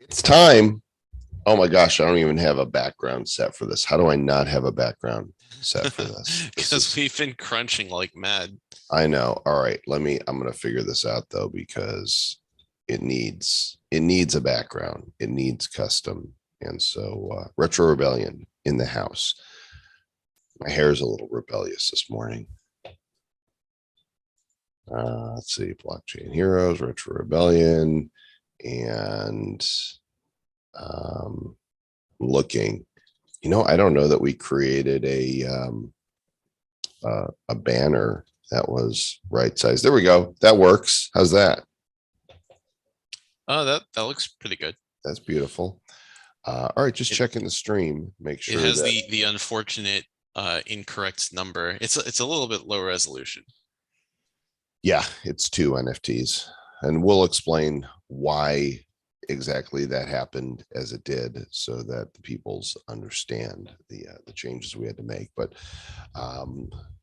It's time. Oh my gosh, I don't even have a background set for this. How do I not have a background set for this? This Because is, we've been crunching like mad. I know. All right, I'm going to figure this out though, because it needs a background. It needs custom. And so, Retro Rebellion in the house. My hair is a little rebellious this morning. Let's see, Blockchain Heroes, Retro Rebellion, and um, looking. I don't know that we created a banner that was right size. There we go. That works. How's that? Oh, that looks pretty good. That's beautiful. All right, just It checking the stream. Make it sure has that the unfortunate incorrect number. It's a little bit low resolution. yeah, it's two NFTs, and we'll explain why exactly that happened as it did, so that the peoples understand the changes we had to make. But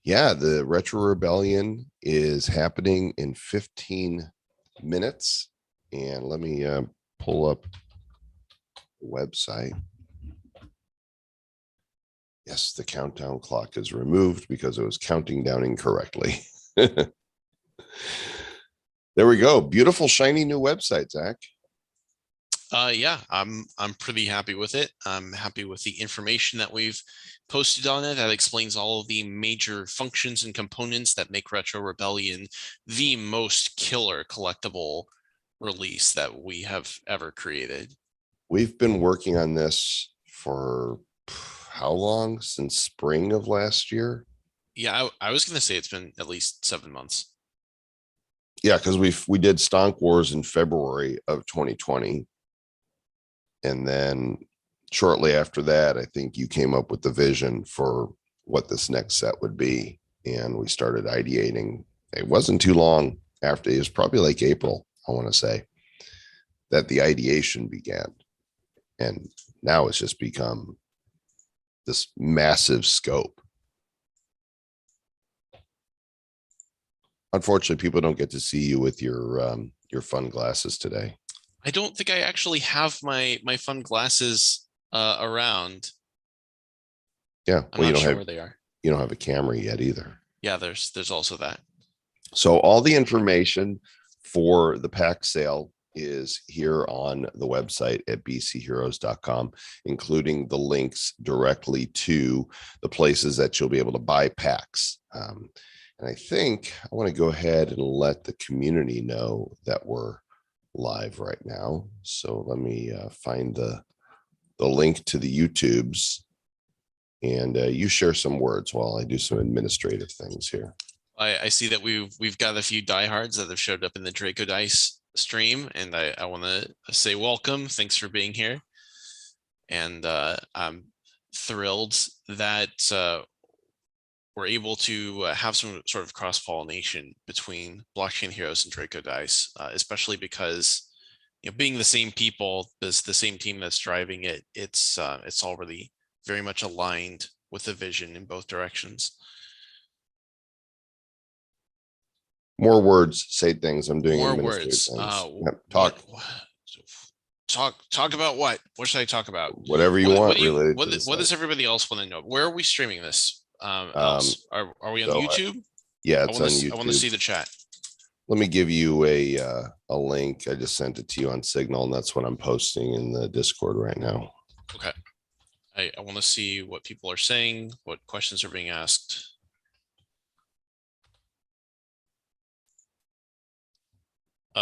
yeah, the Retro Rebellion is happening in 15 minutes, and let me pull up the website. Yes, the countdown clock is removed because it was counting down incorrectly. There we go. Beautiful, shiny new website, Zach. Yeah, I'm pretty happy with it. I'm happy with the information that we've posted on it that explains all of the major functions and components that make Retro Rebellion the most killer collectible release that we have ever created. We've been working on this for how long? Since spring of last year. Yeah, I was gonna say it's been at least 7 months. Yeah, because we did Stonk Wars in February of 2020, and then shortly after that, I think you came up with the vision for what this next set would be, and we started ideating. It wasn't too long after. It was probably like April, I want to say, that the ideation began, and now it's just become this massive scope. Unfortunately, people don't get to see you with your fun glasses today. I don't think I actually have my fun glasses around. Yeah, I'm well, not sure where they are. you don't have a camera yet either. Yeah, there's also that. So all the information for the pack sale is here on the website at bcheroes.com, including the links directly to the places that you'll be able to buy packs. And I think I want to go ahead and let the community know that we're live right now. So let me find the link to the YouTubes, and you share some words while I do some administrative things here. I see that we've got a few diehards that have showed up in the Draco Dice stream, and I want to say welcome. Thanks for being here, and I'm thrilled that we're able to have some sort of cross pollination between Blockchain Heroes and Draco Dice, especially because being the same people, the same team that's driving it, it's already very much aligned with the vision in both directions. More words, say things. I'm doing More administrative words. things. Yep, What? talk Talk about what? What should I talk about? whatever you What want do you related to the what site. does everybody else want to know? Where are we streaming this? Um, Else are we on so YouTube? yeah, I it's want on to I want to YouTube. see the chat. Let me give you a link. I just sent it to you on Signal, and that's what I'm posting in the Discord right now. Okay. I want to see what people are saying, what questions are being asked.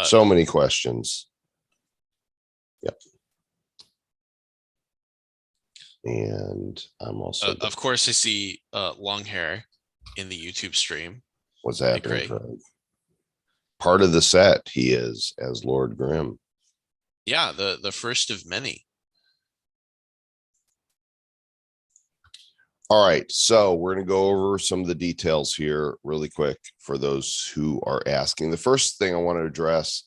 So many questions. Yep. And I'm also of course I see long hair in the YouTube stream. what's happening, Craig? Part of the set he is as Lord Grim. Yeah, the first of many. All right, so we're going to go over some of the details here really quick for those who are asking. The first thing I want to address,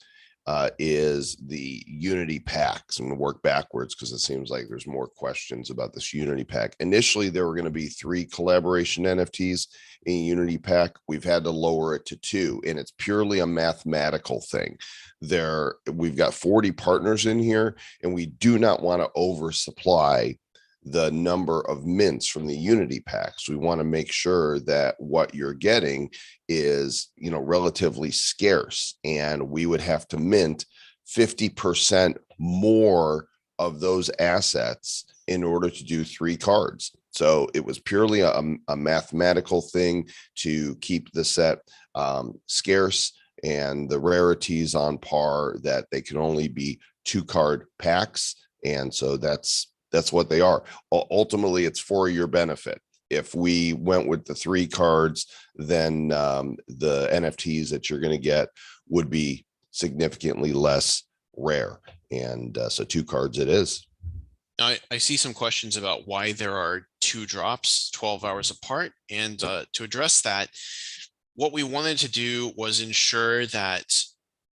is the Unity packs. I'm going to work backwards because it seems like there's more questions about this Unity pack. Initially, there were going to be 3 collaboration NFTs in Unity pack. We've had to lower it to 2, and it's purely a mathematical thing. We've got 40 partners in here, and we do not want to oversupply the number of mints from the Unity packs. We want to make sure that what you're getting is, relatively scarce, and we would have to mint 50% more of those assets in order to do 3 cards. So it was purely a mathematical thing to keep the set scarce and the rarities on par, that they can only be 2-card packs. And so that's what they are. Ultimately, it's for your benefit. If we went with the 3 cards, then the NFTs that you're going to get would be significantly less rare. And so 2 cards it is. I see some questions about why there are 2 drops 12 hours apart. And to address that, what we wanted to do was ensure that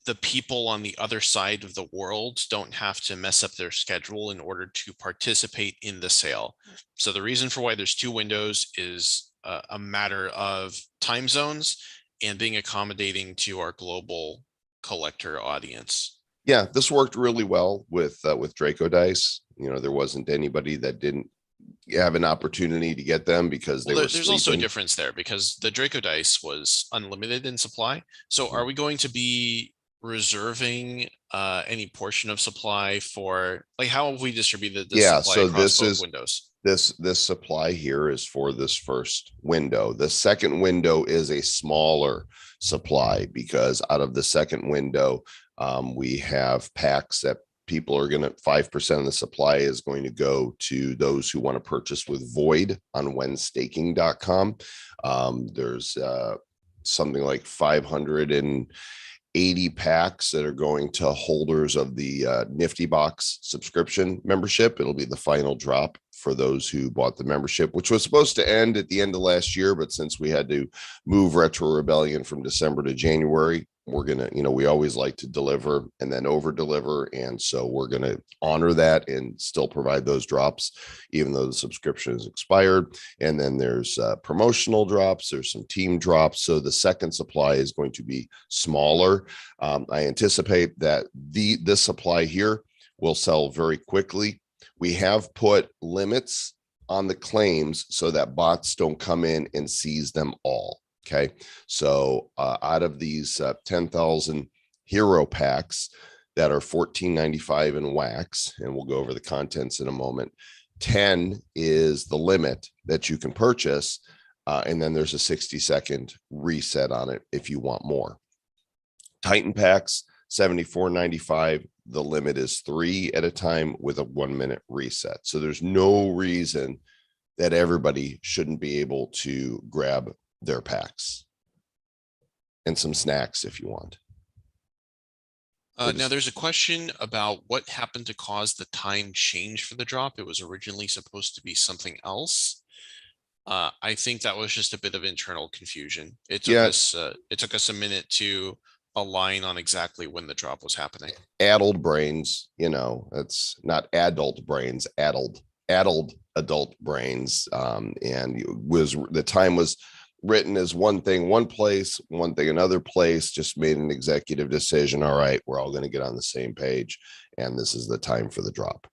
the people on the other side of the world don't have to mess up their schedule in order to participate in the sale. So the reason for why there's 2 windows is a matter of time zones and being accommodating to our global collector audience. Yeah, this worked really well with Draco Dice. There wasn't anybody that didn't have an opportunity to get them because they were There's also a sleeping. difference there because the Draco Dice was unlimited in supply. So are we going to be reserving any portion of supply for, like, how have we distributed this Yeah, supply so across both windows? this supply here is for this first window. The second window is a smaller supply because out of the second window, we have packs that people are going to 5% of the supply is going to go to those who want to purchase with Void on whenstaking.com. There's something like 580 packs that are going to holders of the Nifty Box subscription membership. It'll be the final drop for those who bought the membership, which was supposed to end at the end of last year. But since we had to move Retro Rebellion from December to January, we're going to, we always like to deliver and then over deliver. And so we're going to honor that and still provide those drops, even though the subscription is expired. And then there's promotional drops. There's some team drops. So the second supply is going to be smaller. I anticipate that this supply here will sell very quickly. We have put limits on the claims so that bots don't come in and seize them all. Okay. So out of these 10,000 hero packs that are $14.95 in wax, and we'll go over the contents in a moment, 10 is the limit that you can purchase. And then there's a 60-second reset on it if you want more. Titan packs, $74.95. The limit is 3 at a time with a 1-minute reset. So there's no reason that everybody shouldn't be able to grab their packs and some snacks if you want. Now there's a question about what happened to cause the time change for the drop. It was originally supposed to be something else. I think that was just a bit of internal confusion. It took us a minute to align on exactly when the drop was happening. Addled brains, it's not adult brains, addled adult brains. And the time was written as one thing, one place, one thing, another place, just made an executive decision. All right, we're all going to get on the same page. And this is the time for the drop.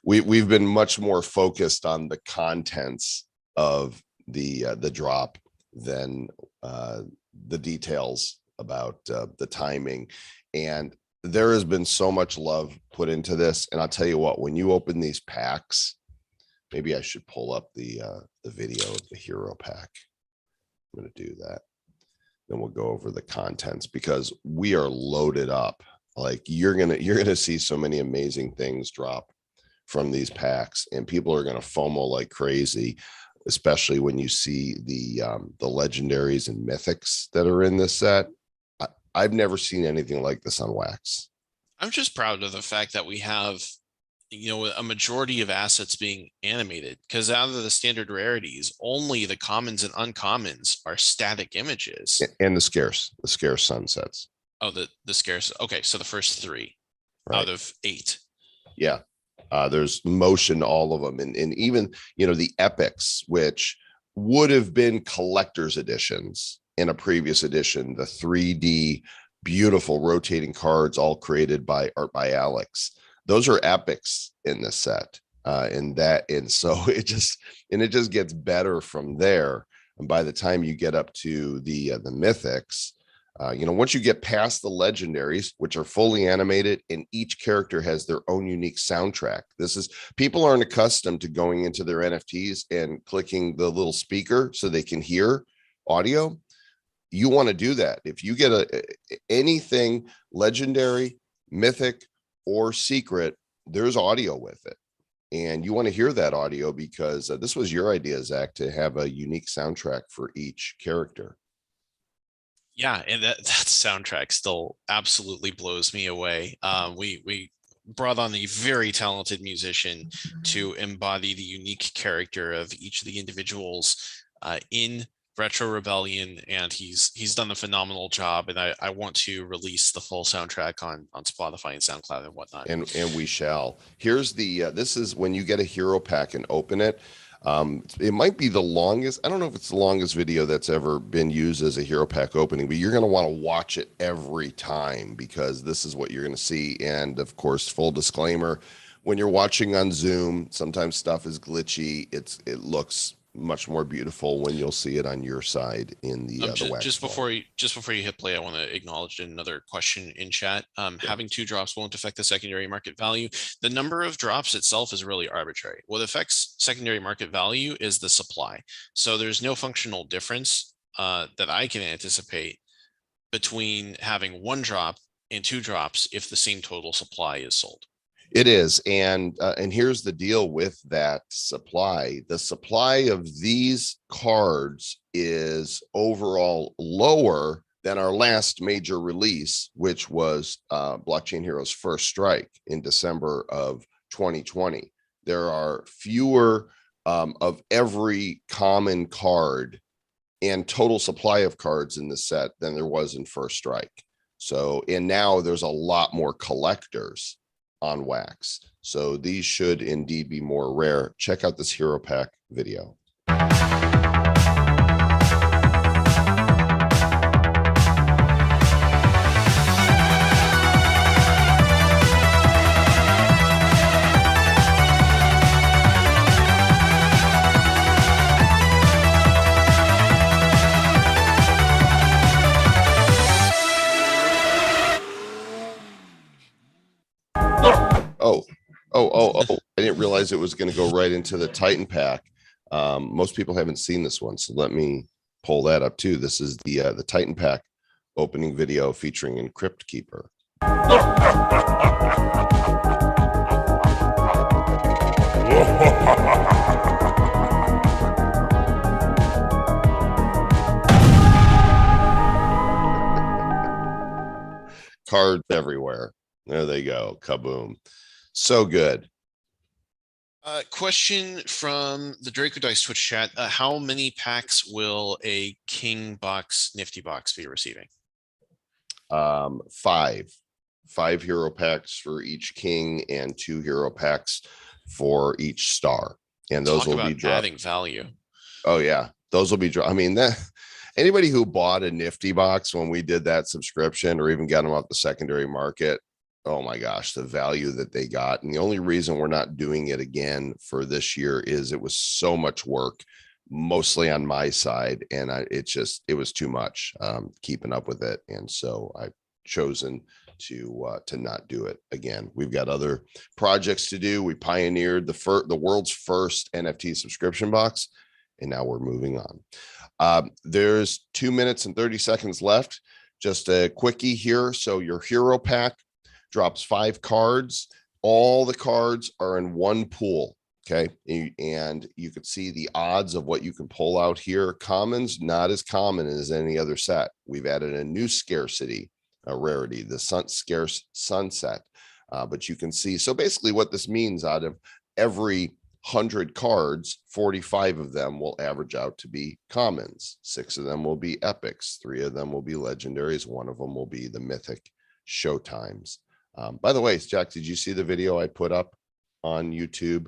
We've been much more focused on the contents of the drop than the details about the timing. And there has been so much love put into this. And I'll tell you what, when you open these packs, maybe I should pull up the video of the hero pack. I'm going to do that. Then we'll go over the contents because we are loaded up. Like you're gonna see so many amazing things drop from these packs, and people are gonna FOMO like crazy, especially when you see the legendaries and mythics that are in this set. I've never seen anything like this on wax. I'm just proud of the fact that we have, a majority of assets being animated, because out of the standard rarities, only the commons and uncommons are static images. And the scarce sunsets. Oh, the scarce. Okay, so the first three right? out of 8. Yeah. There's motion to all of them. And even, the epics, which would have been collector's editions in a previous edition, the 3D beautiful rotating cards, all created by art by Alex. Those are epics in this set. And so it just gets better from there. And by the time you get up to the mythics, once you get past the legendaries, which are fully animated and each character has their own unique soundtrack. People aren't accustomed to going into their NFTs and clicking the little speaker so they can hear audio. You want to do that. If you get anything legendary, mythic, or secret, there's audio with it. And you want to hear that audio because this was your idea, Zach, to have a unique soundtrack for each character. Yeah, and that soundtrack still absolutely blows me away. We brought on a very talented musician to embody the unique character of each of the individuals in Retro Rebellion, and he's done a phenomenal job. And I want to release the full soundtrack on Spotify and SoundCloud and whatnot. And we shall. Here's this is when you get a hero pack and open it. It might be the longest. I don't know if it's the longest video that's ever been used as a hero pack opening, but you're going to want to watch it every time because this is what you're going to see. And of course, full disclaimer, when you're watching on Zoom, sometimes stuff is glitchy. It looks much more beautiful when you'll see it on your side in the wax just before you hit play, I want to acknowledge another question in chat. Having 2 drops won't affect the secondary market value. The number of drops itself is really arbitrary. What affects secondary market value is the supply. So there's no functional difference that I can anticipate between having 1 drop and 2 drops if the same total supply is sold. It is. And here's the deal with that supply. The supply of these cards is overall lower than our last major release, which was Blockchain Heroes First Strike in December of 2020. There are fewer of every common card and total supply of cards in the set than there was in First Strike. So, and now there's a lot more collectors on wax. So these should indeed be more rare. Check out this hero pack video. Oh, I didn't realize it was going to go right into the Titan pack. Most people haven't seen this one, so let me pull that up too. This is the Titan pack opening video featuring Encrypt Keeper. Cards everywhere. There they go. Kaboom. So good. Question from the Draco Dice Twitch chat. How many packs will a King box Nifty box be receiving? 5 hero packs for each king and 2 hero packs for each star. And those will be adding value. Oh yeah. Those will be, I mean, that anybody who bought a Nifty box when we did that subscription or even got them off the secondary market, oh my gosh, the value that they got. And the only reason we're not doing it again for this year is it was so much work, mostly on my side. And it was too much keeping up with it. And so I've chosen to not do it again. We've got other projects to do. We pioneered the world's first NFT subscription box, and now we're moving on. There's 2 minutes and 30 seconds left. Just a quickie here. So your hero pack drops 5 cards. All the cards are in one pool. Okay. And you could see the odds of what you can pull out here. Commons, not as common as any other set. We've added a new scarcity, a rarity, the scarce sunset. But you can see, so basically what this means, out of every 100 cards, 45 of them will average out to be commons. 6 of them will be epics. 3 of them will be legendaries. 1 of them will be the mythic showtimes. By the way, Jack, did you see the video I put up on YouTube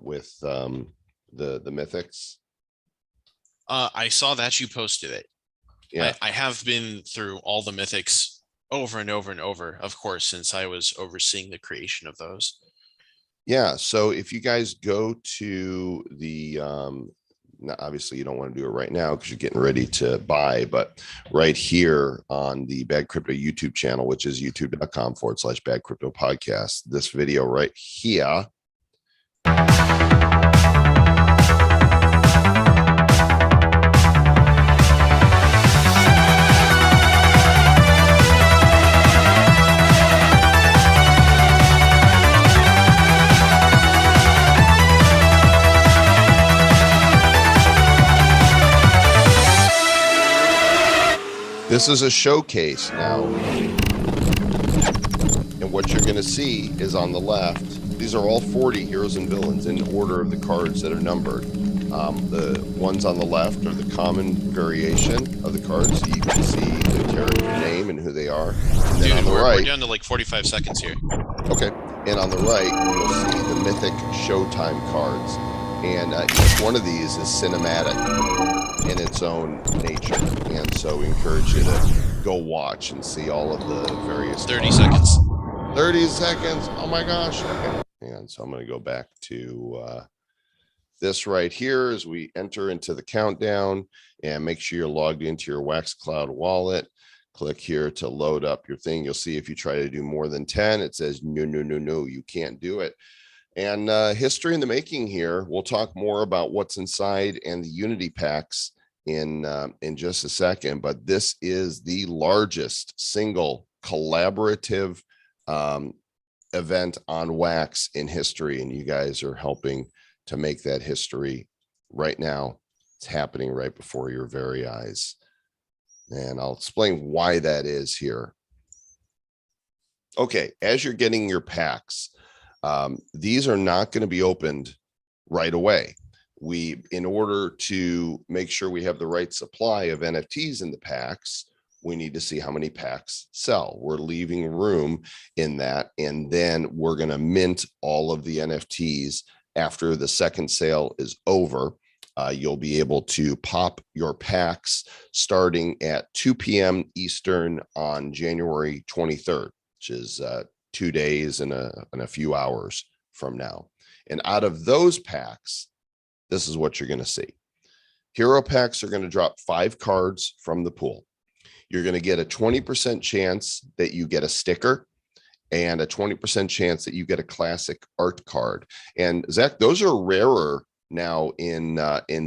with the mythics? I saw that you posted it. Yeah. I have been through all the mythics over and over and over, of course, since I was overseeing the creation of those. Yeah. So if you guys go to the, obviously you don't want to do it right now because you're getting ready to buy, but right here on the Bad Crypto YouTube channel, which is youtube.com/Bad Crypto Podcast, this video right here. This is a showcase now. And what you're going to see is on the left, these are all 40 heroes and villains in order of the cards that are numbered. The ones on the left are the common variation of the cards. So you can see the character name and who they are. And then on the right, we're down to like 45 seconds here. Okay. And on the right, you'll see the mythic showtime cards. And each one of these is cinematic in its own nature. And so we encourage you to go watch and see all of the various 30 seconds. 30 seconds. Oh my gosh. Okay. And so I'm going to go back to this right here as we enter into the countdown, and make sure you're logged into your WaxCloud wallet. Click here to load up your thing. You'll see if you try to do more than 10, it says no, you can't do it. And history in the making here. We'll talk more about what's inside and the Unity packs in just a second. But this is the largest single collaborative event on Wax in history, and you guys are helping to make that history right now. It's happening right before your very eyes, and I'll explain why that is here. Okay, as you're getting your packs, these are not going to be opened right away. In order to make sure we have the right supply of NFTs in the packs, we need to see how many packs sell. We're leaving room in that, and then we're going to mint all of the NFTs after the second sale is over. You'll be able to pop your packs starting at 2 p.m. Eastern on January 23rd, which is 2 days and a few hours from now. And out of those packs, this is what you're going to see. Hero packs are going to drop 5 cards from the pool. You're going to get a 20% chance that you get a sticker and a 20% chance that you get a classic art card. And Zach, those are rarer now in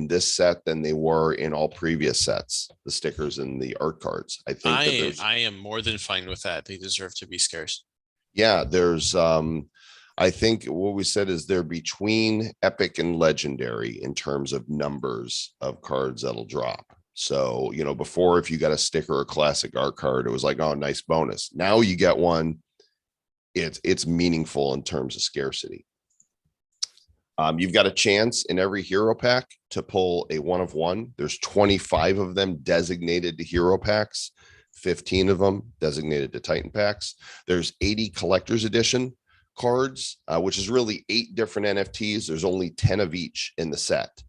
this set than they were in all previous sets, the stickers and the art cards. I think I am more than fine with that. They deserve to be scarce. Yeah, there's I think what we said is they're between epic and legendary in terms of numbers of cards that'll drop. So, you know, before, if you got a sticker or classic art card, it was like, oh, nice bonus. Now you get one, it's meaningful in terms of scarcity. You've got a chance in every hero pack to pull a 1 of 1. There's 25 of them designated to hero packs, 15 of them designated to Titan packs. There's 80 collector's edition cards, which is really 8 different NFTs. There's only 10 of each in the set.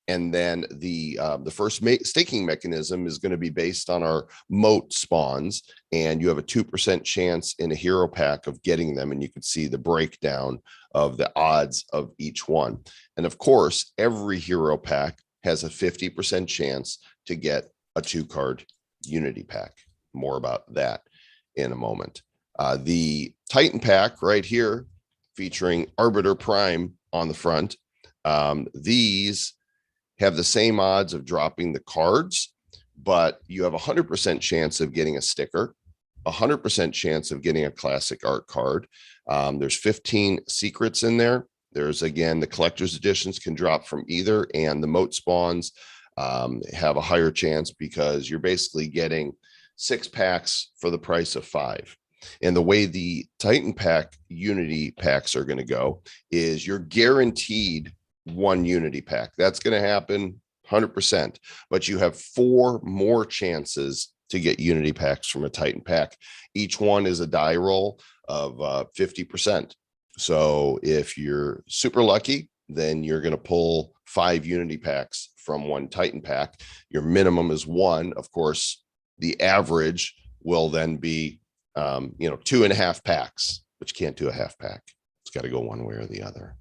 And then the first staking mechanism is going to be based on our moat spawns, and you have a 2% chance in a hero pack of getting them. And you can see the breakdown of the odds of each one. And of course, every hero pack has a 50% chance to get a 2-card Unity pack. More about that in a moment. The Titan pack right here, featuring Arbiter Prime on the front. These have the same odds of dropping the cards, but you have a 100% chance of getting a sticker, 100% chance of getting a classic art card. There's 15 secrets in there. There's, again, the collector's editions can drop from either, and the moat spawns have a higher chance because you're basically getting 6 packs for the price of 5. And the way the Titan Pack Unity packs are going to go is you're guaranteed one Unity pack. That's going to happen 100%, but you have 4 more chances to get Unity packs from a Titan pack. Each one is a die roll of 50%. So if you're super lucky, then you're going to pull 5 Unity packs from one Titan pack. Your minimum is 1. Of course, the average will then be 2.5 packs, but you can't do a half pack. It's got to go one way or the other.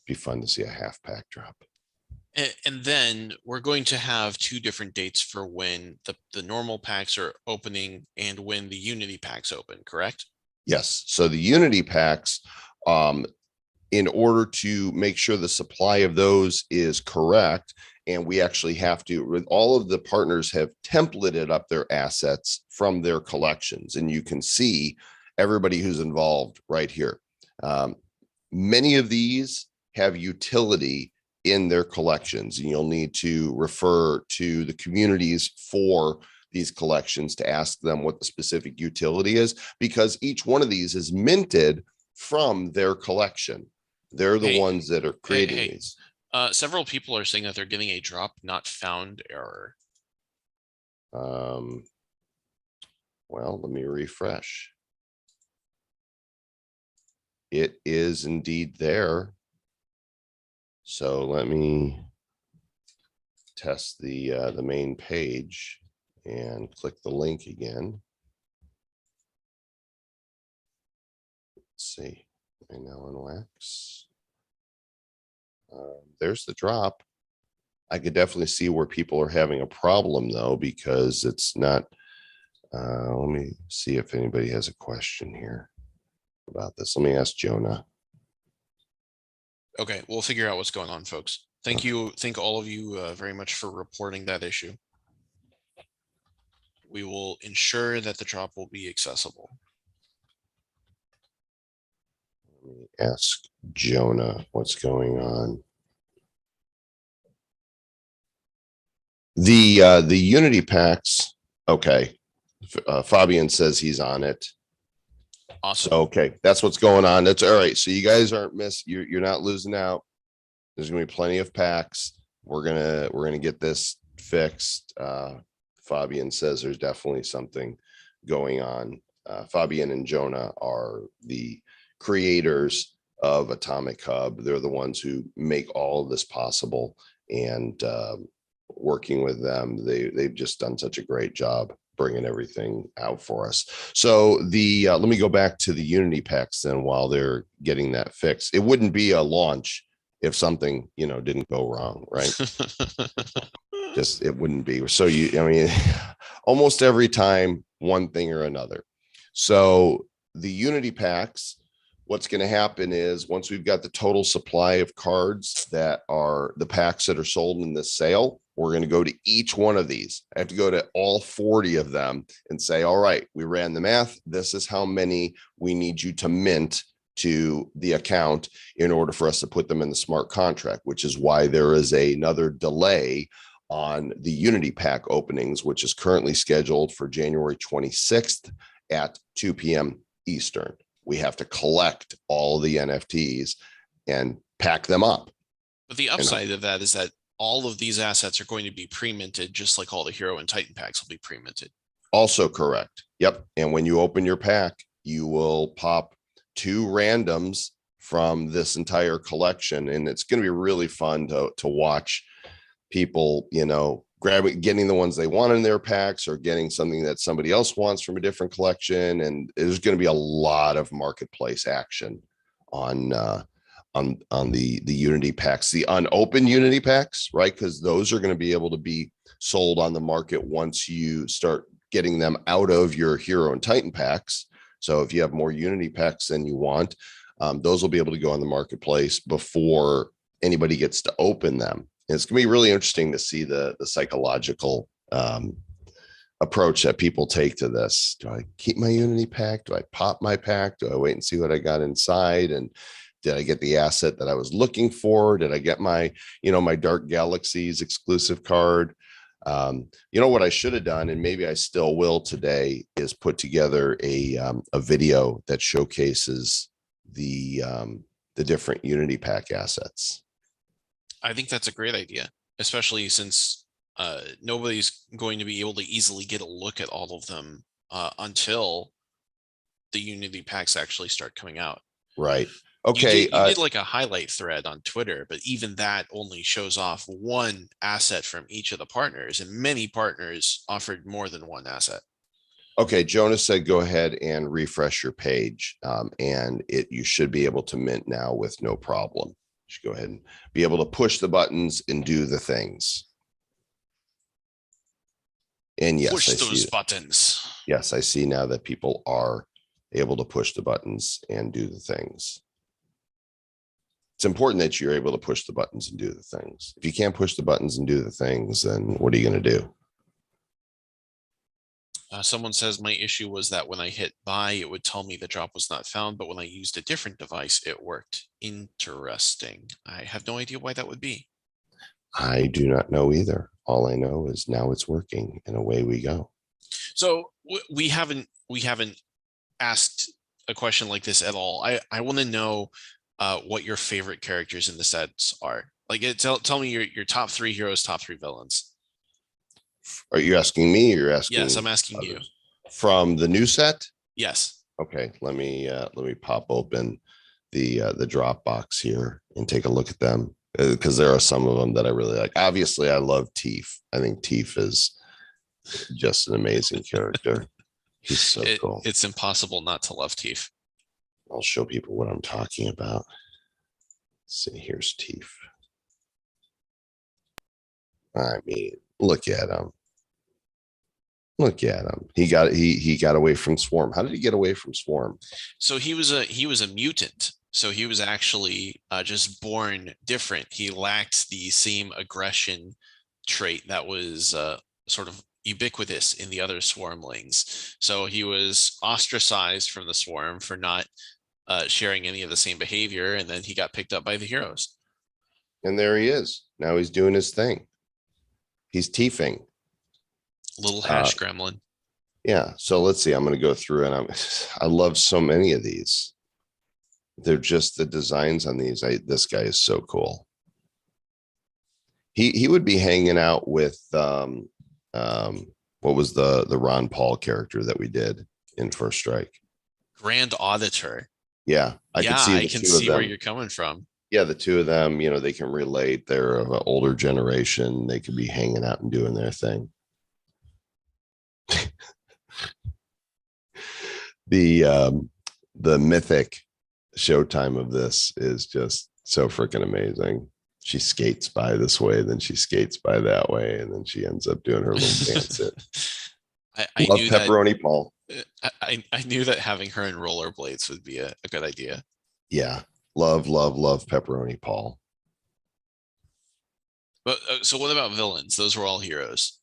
Be fun to see a half pack drop. And then we're going to have 2 different dates for when the normal packs are opening and when the Unity packs open, correct? Yes. So the Unity packs, in order to make sure the supply of those is correct, and we actually have to, with all of the partners have templated up their assets from their collections, and you can see everybody who's involved right here. Many of these have utility in their collections, and you'll need to refer to the communities for these collections to ask them what the specific utility is, because each one of these is minted from their collection. They're the ones that are creating these. Several people are saying that they're getting a drop not found error. Well, let me refresh. It is indeed there. So let me test the main page and click the link again. Let's see. I now in wax. There's the drop. I could definitely see where people are having a problem though, because it's not. Let me see if anybody has a question here about this. Let me ask Jonah. Okay, we'll figure out what's going on, folks. Thank you. Thank all of you very much for reporting that issue. We will ensure that the drop will be accessible. Let me ask Jonah what's going on. The Unity packs. Okay. Fabian says he's on it. Awesome. So, okay, that's what's going on. That's all right. So you guys aren't you're not losing out. There's gonna be plenty of packs. We're gonna get this fixed. Fabian says there's definitely something going on. Fabian and Jonah are the creators of Atomic Hub. They're the ones who make all of this possible, and working with them, they've just done such a great job bringing everything out for us. So let me go back to the Unity packs then while they're getting that fixed. It wouldn't be a launch if something, didn't go wrong, right? Just, it wouldn't be. So almost every time, one thing or another. So the Unity packs, what's going to happen is once we've got the total supply of cards that are the packs that are sold in this sale, we're going to go to each one of these. I have to go to all 40 of them and say, all right, we ran the math. This is how many we need you to mint to the account in order for us to put them in the smart contract, which is why there is another delay on the Unity pack openings, which is currently scheduled for January 26th at 2 p.m. Eastern. We have to collect all the NFTs and pack them up. But the upside of that is that all of these assets are going to be pre-minted, just like all the Hero and Titan packs will be pre-minted. Also correct. Yep. And when you open your pack, you will pop 2 randoms from this entire collection. And it's going to be really fun to watch people, getting the ones they want in their packs or getting something that somebody else wants from a different collection. And there's going to be a lot of marketplace action on the Unity packs, the unopened Unity packs, right? Because those are going to be able to be sold on the market once you start getting them out of your Hero and Titan packs. So if you have more Unity packs than you want, those will be able to go on the marketplace before anybody gets to open them. And it's going to be really interesting to see the psychological approach that people take to this. Do I keep my Unity pack? Do I pop my pack? Do I wait and see what I got inside? And did I get the asset that I was looking for? Did I get my, my Dark Galaxies exclusive card? You know what I should have done, and maybe I still will today, is put together a video that showcases the different Unity Pack assets. I think that's a great idea, especially since nobody's going to be able to easily get a look at all of them until the Unity packs actually start coming out. Right. You Okay. did like a highlight thread on Twitter, but even that only shows off one asset from each of the partners, and many partners offered more than one asset. Okay, Jonas said go ahead and refresh your page, and you should be able to mint now with no problem. Just go ahead and be able to push the buttons and do the things. And yes, Push I those see. buttons. Yes, I see now that people are able to push the buttons and do the things. It's important that you're able to push the buttons and do the things. If you can't push the buttons and do the things, then what are you going to do? Someone says my issue was that when I hit buy, it would tell me the drop was not found, but when I used a different device, it worked. Interesting. I have no idea why that would be. I do not know either. All I know is now it's working, and away we go. So we haven't asked a question like this at all. I want to know what your favorite characters in the sets are. Like, tell me your top 3 heroes, top 3 villains. Are you asking me, or you're asking? Yes, I'm asking you. From the new set? Yes. Okay, let me pop open the Dropbox here and take a look at them, because there are some of them that I really like. Obviously, I love Teef. I think Teef is just an amazing character. He's so cool. It's impossible not to love Teef. I'll show people what I'm talking about. Let's see, here's Teef. I mean, look at him. Look at him. He got away from Swarm. How did he get away from Swarm? So he was a mutant. So he was actually just born different. He lacked the same aggression trait that was sort of ubiquitous in the other swarmlings. So he was ostracized from the swarm for not sharing any of the same behavior, and then he got picked up by the heroes. And there he is. Now he's doing his thing. He's teefing. Little hash gremlin. Yeah. So let's see. I'm going to go through, and I love so many of these. They're just the designs on these. This guy is so cool. He would be hanging out with what was the Ron Paul character that we did in First Strike? Grand Auditor. Yeah, I can see where you're coming from. Yeah, the two of them, they can relate. They're of an older generation. They could be hanging out and doing their thing. The mythic showtime of this is just so freaking amazing. She skates by this way, then she skates by that way, and then she ends up doing her little dance. I love knew Pepperoni that, Paul. I knew that having her in rollerblades would be a good idea. Yeah, love Pepperoni Paul. But so what about villains? Those were all heroes.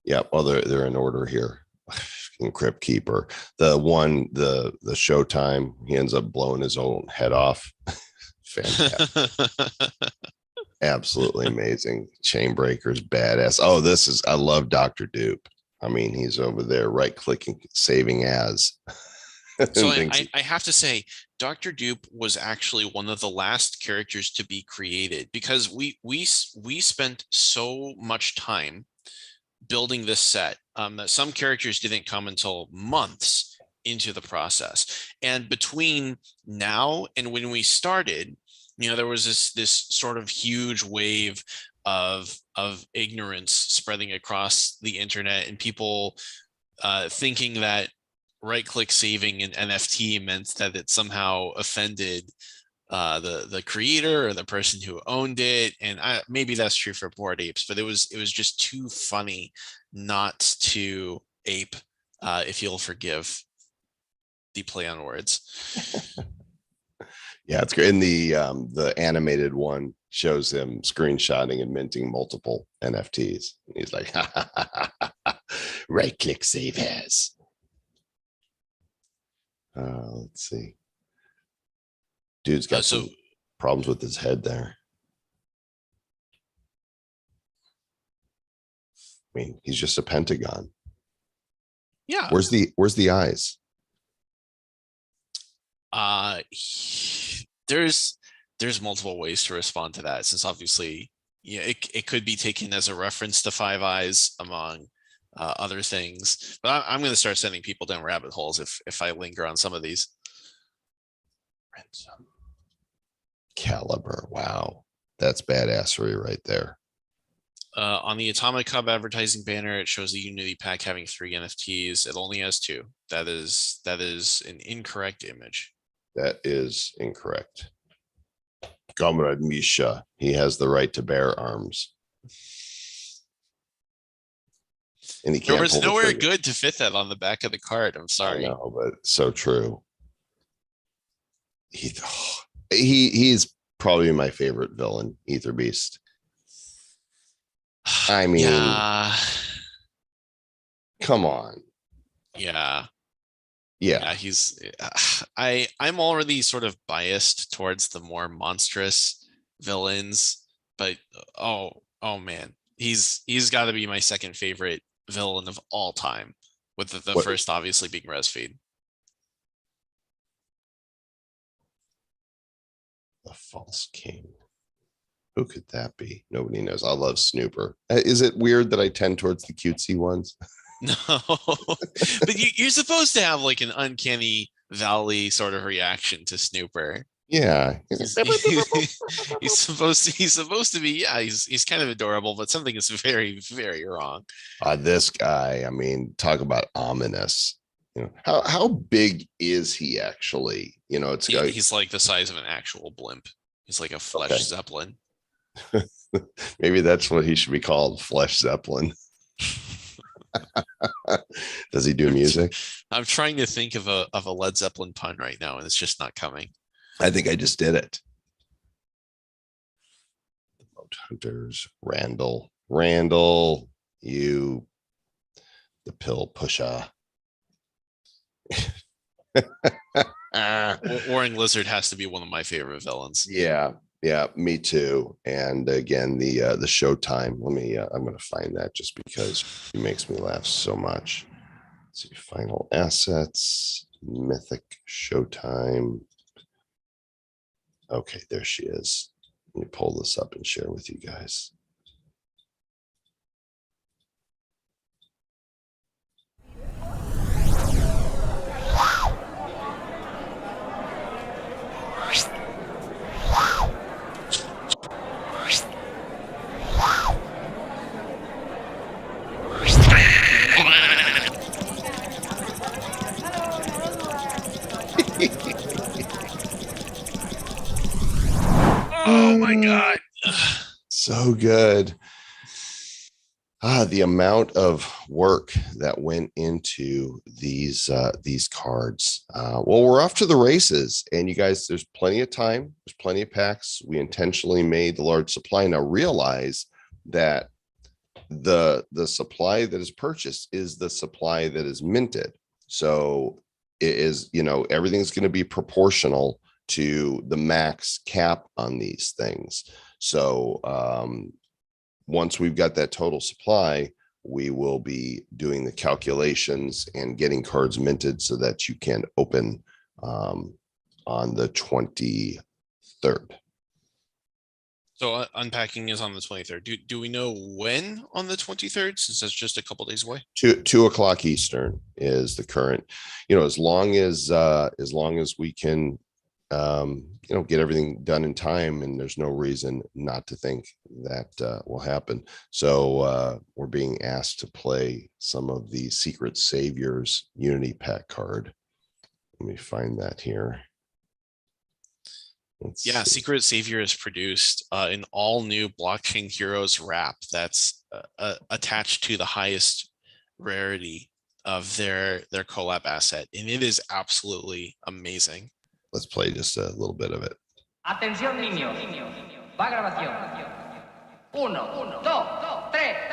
Yeah, well, they're in order here. Crypt Keeper, the Showtime, he ends up blowing his own head off. Fantastic. Absolutely amazing. Chainbreaker's badass. Oh, I love Dr. Dupe. I mean, he's over there right clicking, saving as. So I have to say, Dr. Dupe was actually one of the last characters to be created, because we spent so much time building this set that some characters didn't come until months into the process. And between now and when we started, there was this sort of huge wave of ignorance spreading across the internet, and people thinking that right-click saving an NFT meant that it somehow offended the creator or the person who owned it. And maybe that's true for Bored Apes, but it was just too funny not to ape, if you'll forgive the play on words. Yeah, it's great. And the animated one shows him screenshotting and minting multiple NFTs. He's like, right click save as. Let's see. Dude's got some problems with his head there. I mean, he's just a pentagon. Yeah. Where's the eyes? There's multiple ways to respond to that, since obviously, yeah, it could be taken as a reference to Five Eyes among other things. But I'm going to start sending people down rabbit holes if I linger on some of these. Ransom. Caliber. Wow. That's badassery right there. On the Atomic Hub advertising banner, it shows the Unity pack having 3 NFTs. It only has 2. That is an incorrect image. That is incorrect. Comrade Misha, he has the right to bear arms. And he There can't was pull the nowhere trigger. good to fit that on the back of the card. I'm I sorry. know, but it's so true. He's probably my favorite villain, Ether Beast. I mean, Yeah. come on. Yeah. Yeah. He's I'm already sort of biased towards the more monstrous villains, but oh man, he's got to be my second favorite villain of all time, with the What- first obviously being Resfeed. The False King. Who could that be? Nobody knows. I love Snooper. Is it weird that I tend towards the cutesy ones? No, but you're supposed to have like an uncanny valley sort of reaction to Snooper. Yeah. He's supposed to be, yeah, he's kind of adorable, but something is very, very wrong. This guy, I mean, talk about ominous. You know, how big is he actually? You know, He's like the size of an actual blimp. He's like a flesh Okay. zeppelin. Maybe that's what he should be called, Flesh Zeppelin. Does he do music? I'm trying to think of a Led Zeppelin pun right now, and it's just not coming. I think I just did it. The Boat Hunters, Randall, you, the pill pusher. Warring Lizard has to be one of my favorite villains. Yeah, me too. And again, the Showtime. Let me. I'm going to find that just because he makes me laugh so much. Let's see, final assets, Mythic Showtime. Okay, there she is. Let me pull this up and share with you guys. Oh my god. So good. The amount of work that went into these cards. Well, we're off to the races, and you guys, there's plenty of time. There's plenty of packs. We intentionally made the large supply. Now realize that the supply that is purchased is the supply that is minted. So it is, you know, everything's going to be proportional to the max cap on these things. So once we've got that total supply, we will be doing the calculations and getting cards minted so that you can open on the 23rd. So unpacking is on the 23rd. Do we know when on the 23rd, since that's just a couple days away? 2:00 Eastern is the current, you know, as long as we can, you know, get everything done in time, and there's no reason not to think that will happen. So we're being asked to play some of the Secret Saviors Unity pack card. Let me find that here. Yeah, Secret Savior is produced an all new Blockchain Heroes wrap that's attached to the highest rarity of their collab asset, and it is absolutely amazing. Let's play just a little bit of it. Atención niños, va grabación. 1, 2, 3.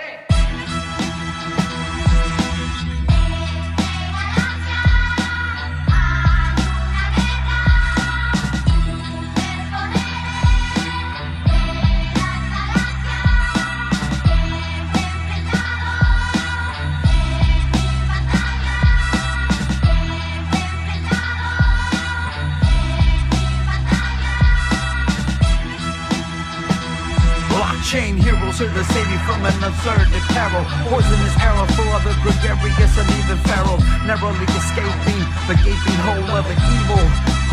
chain heroes here to save you from an absurd peril. Poisonous arrow for other gregarious and even feral, narrowly escaping the gaping hole of the evil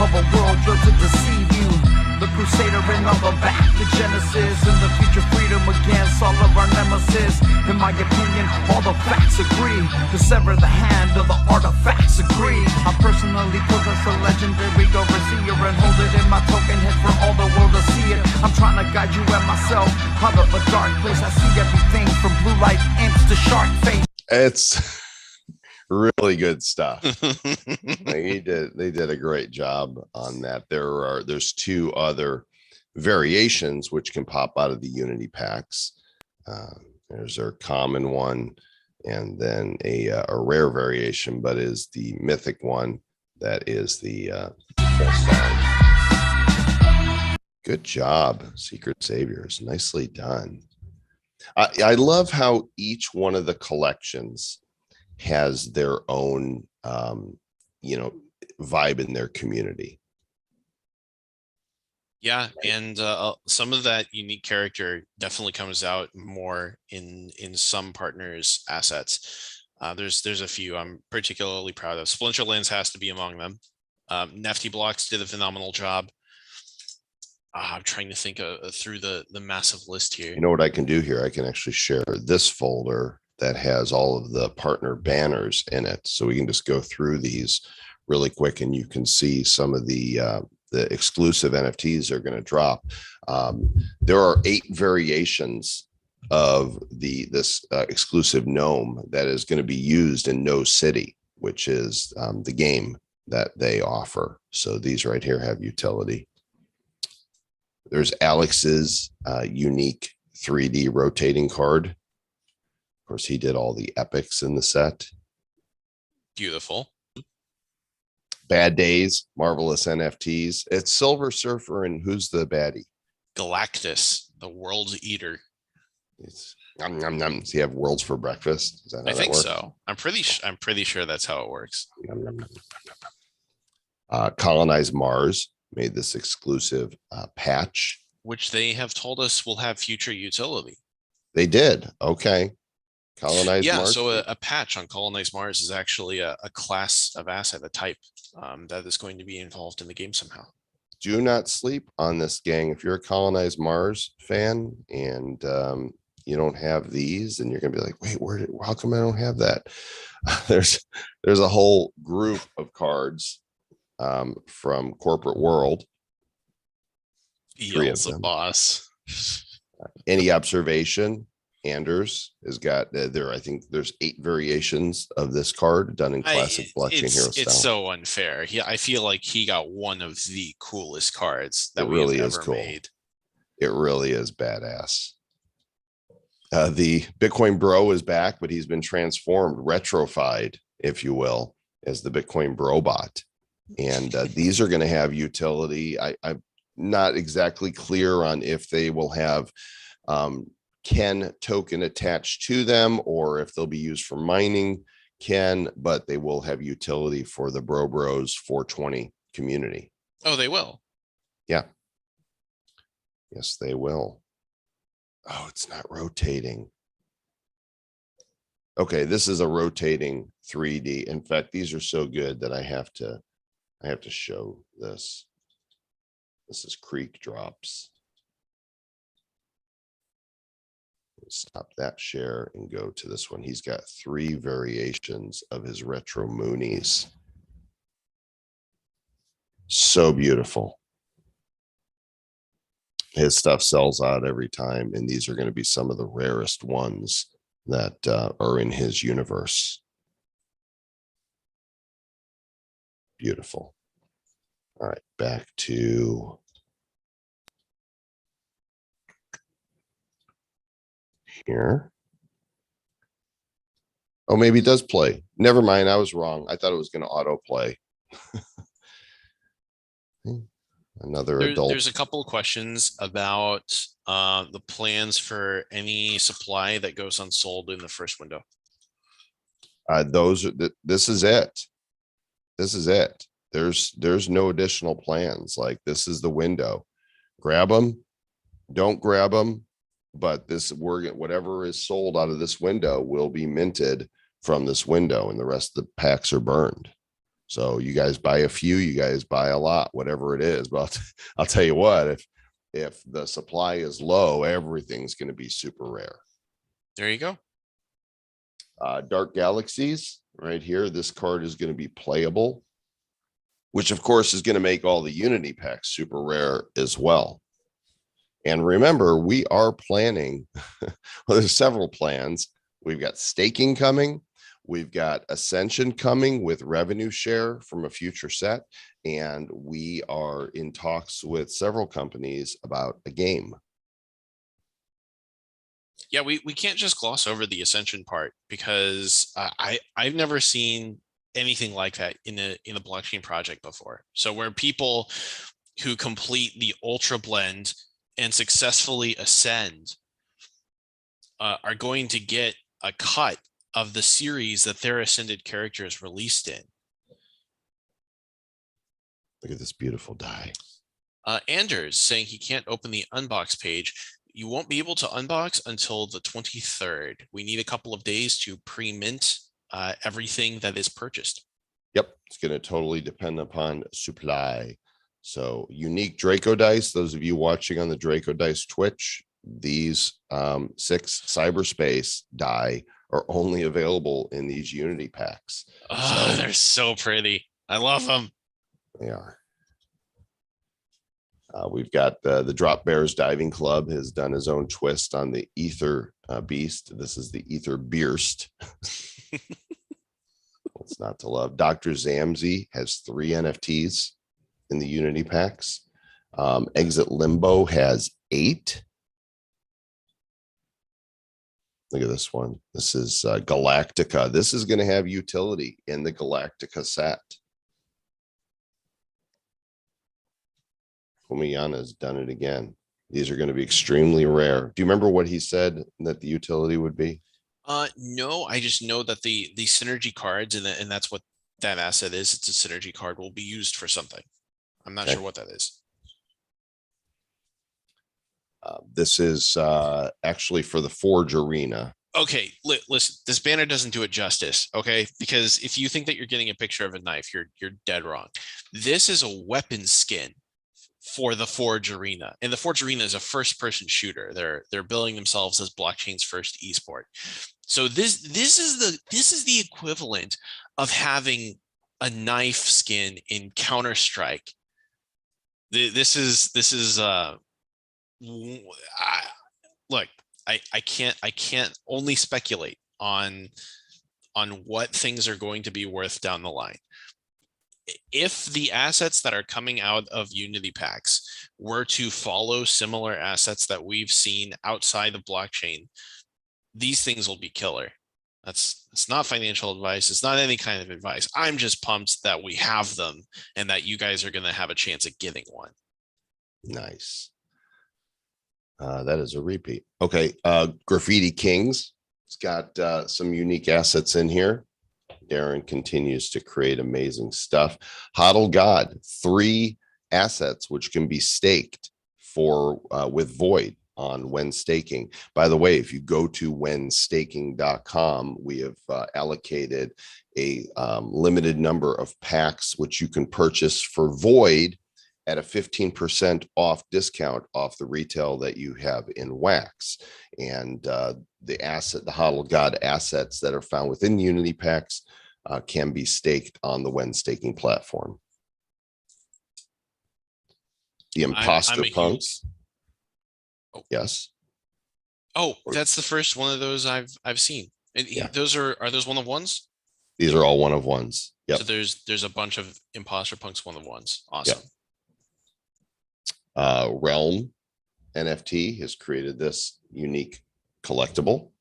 of a world built to deceive you. The crusader in all the back to Genesis, in the future freedom against all of our nemesis. In my opinion, all the facts agree to sever the hand of the artifacts agree. I personally possess a legendary overseer and hold it in my token head for all the world to see it. I'm trying to guide you and myself out of a dark place. I see everything from blue light imps to shark face. It's really good stuff. They did a great job on that. There's two other variations which can pop out of the Unity packs. There's their common one, and then a rare variation, but is the mythic one that is the full song. Good job, Secret Saviors. Nicely done. I love how each one of the collections has their own vibe in their community. Yeah, and some of that unique character definitely comes out more in some partners' assets. There's a few I'm particularly proud of. Splinterlands has to be among them. Nefty Blocks did a phenomenal job. I'm trying to think through the massive list here. You know what I can do here? I can actually share this folder that has all of the partner banners in it. So we can just go through these really quick, and you can see some of the exclusive NFTs are going to drop. There are 8 variations of this exclusive gnome that is going to be used in No City, which is the game that they offer. So these right here have utility. There's Alex's unique 3D rotating card. Of course, he did all the epics in the set. Beautiful. Bad Days, marvelous NFTs. It's Silver Surfer, and who's the baddie? Galactus, the World Eater. It's Does he have worlds for breakfast? Is that how I that think works? so. I'm pretty sure that's how it works. Colonize Mars made this exclusive patch. Which they have told us will have future utility. They did. Okay. Colonize Yeah, Mars. so a patch on Colonize Mars is actually a class of asset, a type that is going to be involved in the game somehow. Do not sleep on this, gang. If you're a Colonize Mars fan and you don't have these, and you're gonna be like, wait, how come I don't have that? There's a whole group of cards from Corporate World. Boss. Any observation? Anders has got I think there's 8 variations of this card done in classic Blockchain Hero style. It's so unfair. I feel like he got one of the coolest cards that we really have is ever cool. made. It really is badass. The Bitcoin Bro is back, but he's been transformed, retrofied, if you will, as the Bitcoin Bro bot. And these are going to have utility. I'm not exactly clear on if they will have Ken token attached to them or if they'll be used for mining Ken, but they will have utility for the Bros 420 community. Oh, they will. Yeah. Yes, they will. Oh, it's not rotating. Okay, this is a rotating 3D. In fact, these are so good that I have to show this. This is Creek Drops. Stop that share and go to this one. He's got 3 variations of his retro Moonies. So beautiful. His stuff sells out every time, and these are going to be some of the rarest ones that are in his universe. Beautiful. All right, back to here. Oh, maybe it does play. Never mind. I was wrong. I thought it was going to auto play. Another adult. There's a couple of questions about the plans for any supply that goes unsold in the first window. This is it. This is it. There's no additional plans. Like, this is the window. Grab them. Don't grab them. but whatever is sold out of this window will be minted from this window, and the rest of the packs are burned. So you guys buy a few, you guys buy a lot, whatever it is. But I'll tell you what, if the supply is low, everything's going to be super rare. There you go. Dark Galaxies right here. This card is going to be playable, which of course is going to make all the Unity packs super rare as well. And remember, we are planning, well, there's several plans. We've got staking coming. We've got Ascension coming with revenue share from a future set. And we are in talks with several companies about a game. Yeah, we can't just gloss over the Ascension part, because I've never seen anything like that in a blockchain project before. So where people who complete the Ultra Blend and successfully ascend are going to get a cut of the series that their ascended characters released in. Look at this beautiful die. Anders saying he can't open the unbox page. You won't be able to unbox until the 23rd. We need a couple of days to pre-mint everything that is purchased. Yep, it's going to totally depend upon supply. So unique Draco dice, those of you watching on the Draco Dice Twitch, these 6 cyberspace die are only available in these Unity packs. Oh, they're so pretty. I love them. They are. We've got the Drop Bears Diving Club has done his own twist on the Ether Beast. This is the Ether Beerst. What's not to love? Dr. Zamzi has 3 NFTs in the Unity packs. Exit Limbo has 8. Look at this one. This is Galactica. This is going to have utility in the Galactica set. Kumiyana has done it again. These are going to be extremely rare. Do you remember what he said that the utility would be? No, I just know that the synergy cards, and that's what that asset is. It's a synergy card, will be used for something. I'm not sure what that is. This is actually for the Forge Arena. Okay, listen, this banner doesn't do it justice, okay? Because if you think that you're getting a picture of a knife, you're dead wrong. This is a weapon skin for the Forge Arena, and the Forge Arena is a first-person shooter. They're billing themselves as blockchain's first esport. So this is the equivalent of having a knife skin in Counter-Strike. This is look, I can't only speculate on what things are going to be worth down the line. If the assets that are coming out of Unity packs were to follow similar assets that we've seen outside of blockchain, these things will be killer. It's not financial advice. It's not any kind of advice. I'm just pumped that we have them and that you guys are going to have a chance at getting one. Nice. That is a repeat. Okay. Graffiti Kings. It's got some unique assets in here. Darren continues to create amazing stuff. Hodl God, 3 assets which can be staked for with Void on when staking. By the way, if you go to whenstaking.com, we have allocated a limited number of packs which you can purchase for Void at a 15% off discount off the retail that you have in Wax. And the Hodl God assets that are found within Unity packs can be staked on the When Staking platform. The Imposter Punks. Yes. Oh, that's the first one of those I've seen. And Yeah. Are those one of ones? These are all one of ones. Yep. So there's a bunch of Imposter Punks one of ones. Awesome. Realm NFT has created this unique collectible.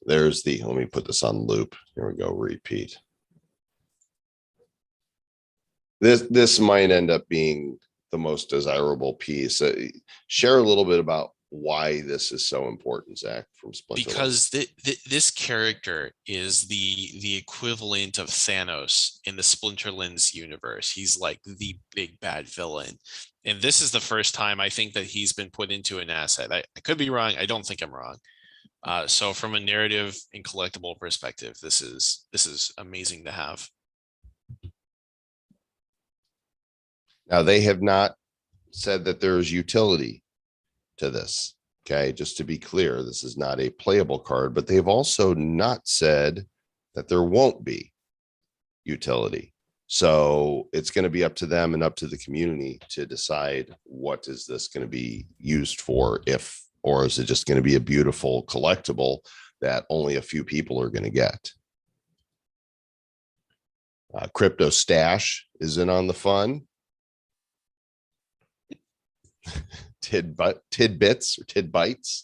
There's let me put this on loop. Here we go. Repeat. This might end up being the most desirable piece. Share a little bit about why this is so important, Zach, from Splinter. Because this character is the equivalent of Thanos in the Splinterlands universe. He's like the big bad villain. And this is the first time I think that he's been put into an asset. I could be wrong. I don't think I'm wrong. So from a narrative and collectible perspective, this is amazing to have. Now, they have not said that there is utility to this. Okay, just to be clear, this is not a playable card, but they've also not said that there won't be utility. So it's going to be up to them and up to the community to decide what is this going to be used for, if, or is it just going to be a beautiful collectible that only a few people are going to get. Crypto Stash is in on the fun. Tidbits or Tidbites.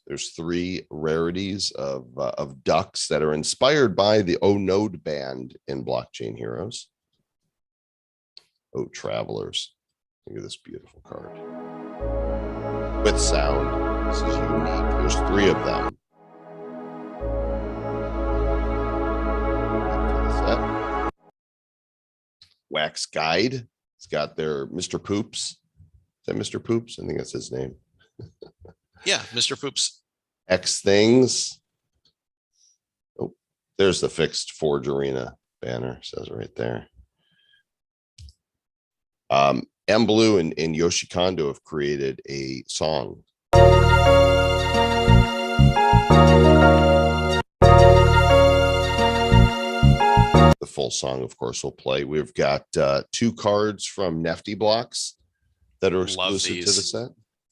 There's 3 rarities of ducks that are inspired by the O Node band in Blockchain Heroes. Oh, Travelers. Look at this beautiful card. With sound. This is unique. There's 3 of them. Wax Guide. It's got their Mr. Poops. Is that Mr. Poops? I think that's his name. Yeah, Mr. Poops. X Things. Oh, there's the fixed Forge Arena banner. Says right there. M Blue and Yoshi Kondo have created a song. The full song, of course, will play. We've got 2 cards from Nefty Blocks that are exclusive to the set.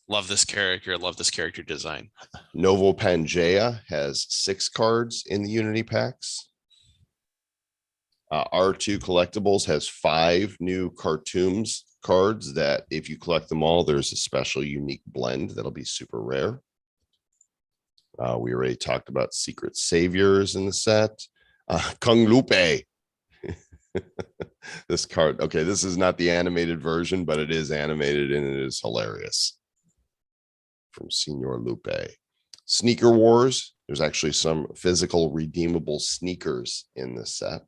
Love this character. Love this character design. Novo Pangea has 6 cards in the Unity packs. R2 Collectibles has 5 new cartoons cards that if you collect them all, there's a special unique blend that'll be super rare. We already talked about Secret Saviors in the set. Kung Lupe. This card. Okay, this is not the animated version, but it is animated and it is hilarious. From Senor Lupe. Sneaker Wars. There's actually some physical redeemable sneakers in this set.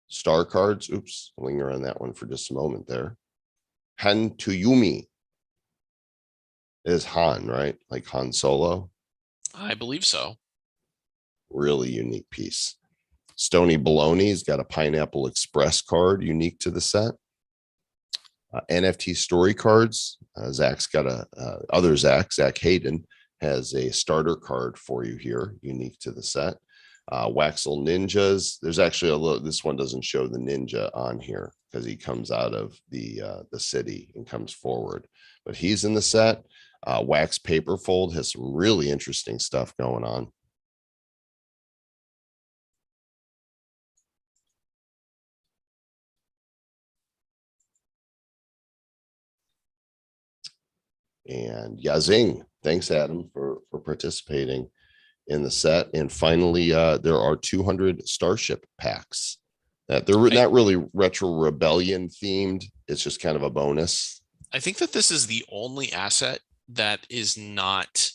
Star cards. Oops, I'll linger on that one for just a moment there. Han Tuyumi is Han, right? Like Han Solo. I believe so. Really unique piece. Stony Baloney's got a Pineapple Express card unique to the set. NFT story cards. Zach's got Zach Hayden has a starter card for you here, unique to the set. Waxel Ninjas. There's actually this one doesn't show the ninja on here because he comes out of the city and comes forward, but he's in the set. Wax Paperfold has some really interesting stuff going on. And Yazing, thanks Adam for participating in the set. And finally, there are 200 Starship packs that they're not really Retro Rebellion themed. It's just kind of a bonus. I think that this is the only asset that is not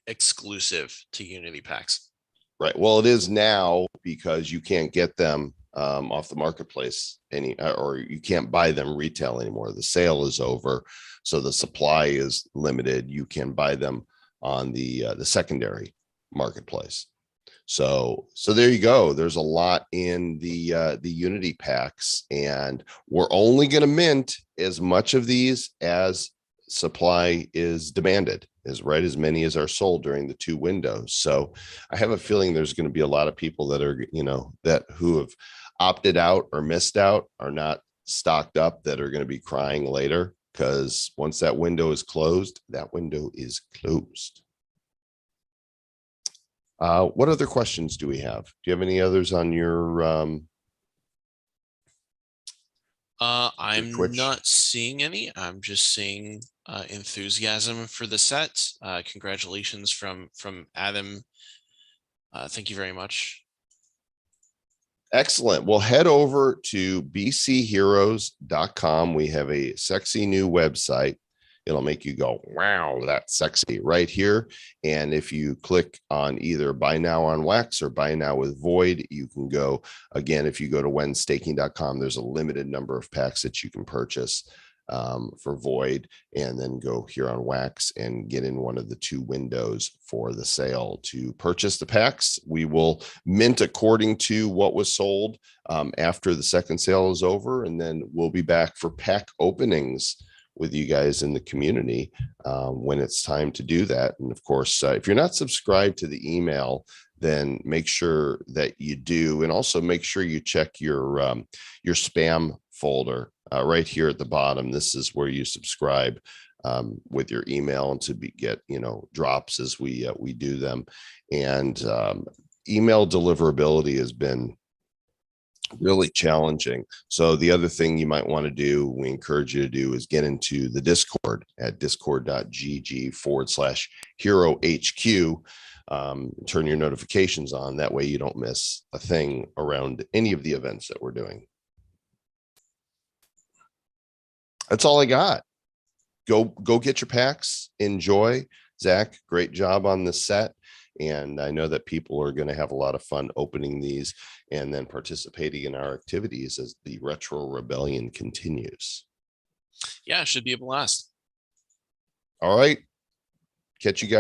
exclusive to Unity packs. Right. Well, it is now because you can't get them off the marketplace or you can't buy them retail anymore. The sale is over, so the supply is limited. You can buy them on the secondary marketplace. So there you go. There's a lot in the Unity packs, and we're only going to mint as much of these as supply is demanded, as many as are sold during the 2 windows. So I have a feeling there's going to be a lot of people that are, who have opted out or missed out, are not stocked up, that are going to be crying later, because once that window is closed, that window is closed. What other questions do we have? Do you have any others on your I'm Twitch? not seeing any. I'm just seeing enthusiasm for the set. Congratulations from Adam. Thank you very much. Excellent. Well, head over to bcheroes.com. We have a sexy new website. it'll make you go, wow, that's sexy right here. And if you click on either buy now on Wax or buy now with Void, you can go again. If you go to whenstaking.com, there's a limited number of packs that you can purchase for Void, and then go here on Wax and get in one of the 2 windows for the sale to purchase the packs. We will mint according to what was sold after the second sale is over, and then we'll be back for pack openings with you guys in the community when it's time to do that. And of course, if you're not subscribed to the email, then make sure that you do, and also make sure you check your spam folder right here at the bottom. This is where you subscribe with your email and to get drops as we do them. And email deliverability has been really challenging. So the other thing you might want to do, we encourage you to do, is get into the Discord at discord.gg/hero HQ. Turn your notifications on. That way you don't miss a thing around any of the events that we're doing. That's all I got. Go get your packs. Enjoy. Zach, great job on the set. And I know that people are going to have a lot of fun opening these and then participating in our activities as the Retro Rebellion continues. Yeah, it should be a blast. All right. Catch you guys.